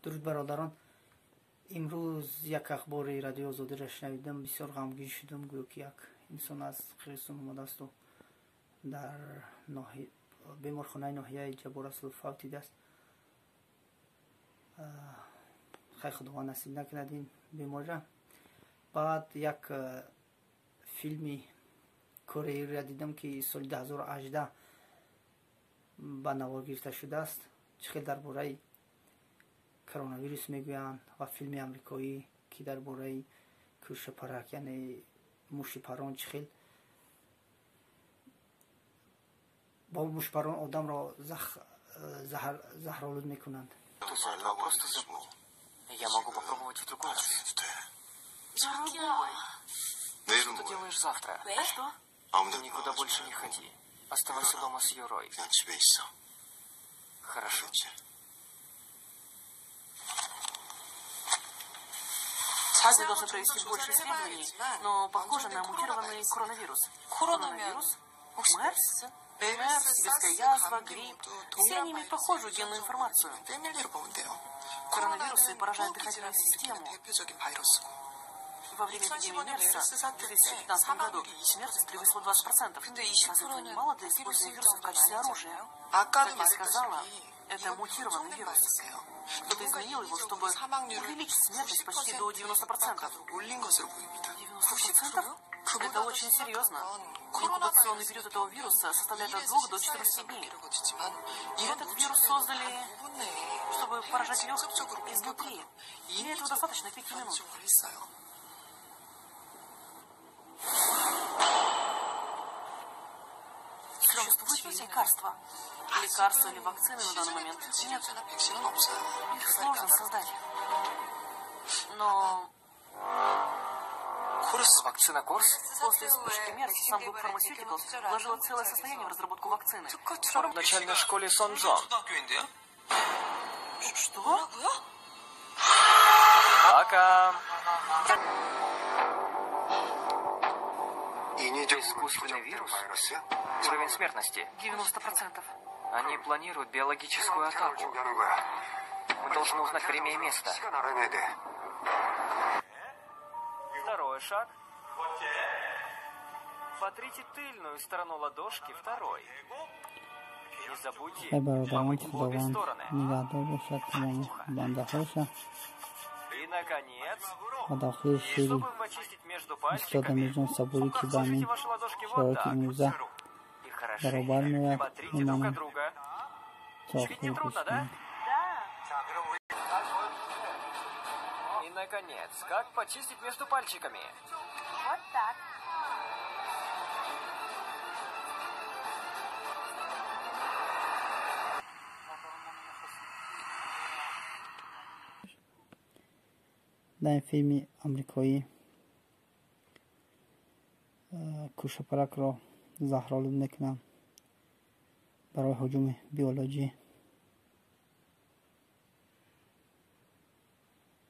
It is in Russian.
дуруд бародарон, имрӯз як ахбори радиои Озодиро шунавидам, бисёр ғамгин шудам, гӯё ки як инсон аз Қирғизистон омадасту дар беморхонаи ноҳияи Ҷабор Расулов фавт дидааст. хай худованд насиб накунад ин бемориро. баъд як филми кореиро дидам ки соли 2018 ба навор гирифта шудааст. чӣ хел дар бораи коронавирус мегӯянд ва филми амрикоӣ ки дар бораи кӯшапарак, яъне мушипарон, чӣ хел бо мушипарон одамро заҳролуд мекунанд. Я могу попробовать в другой раз. Что ты делаешь завтра? Что? Никуда больше не ходи. Оставайся дома с Юрой. Хорошо. Мы должны провести больше исследований, но похоже на мутированный коронавирус. Коронавирус? МЕРС? МЕРС, сибирская язва, грипп. Все они имеют похожую генную информацию. Коронавирусы поражают дыхательную систему. Во время эпидемии МЕРСа в 2015 году смертность превысила 20%. Разве это немало для использования вируса в качестве оружия? Как я сказала, это мутированный вирус. Кто-то изменил его, чтобы увеличить смертность почти до 90%. 90%? Это очень серьезно. Инкубационный период этого вируса составляет от 2 до 14 дней. И этот вирус создали, чтобы поражать легкие изнутри. И для этого достаточно 5 минут. Существуют ли лекарства? Лекарства или вакцины на данный момент? Нет. Их сложно создать. Но... Вакцина Корс? После вспышки МЕРС Samsung Pharmaceuticals вложила целое состояние в разработку вакцины. В начальной школе Сон-Джон. Что? Пока. Искусственный вирус? Уровень смертности? 90%. Они планируют биологическую атаку. Мы должны узнать время и место. Второй шаг. Потрите тыльную сторону ладошки второй. Не забудьте помыть обе стороны. И, наконец, чтобы почистить между пальчиками, просушите ваши ладошки вот так. И хорошенько потрите друг от друга. Ведь не трудно, да? И, наконец, как почистить между пальчиками? Вот так. дар филми амрикоӣ кӯшапаракро заҳролуд мекунанд барои ҳуҷуми биологӣ.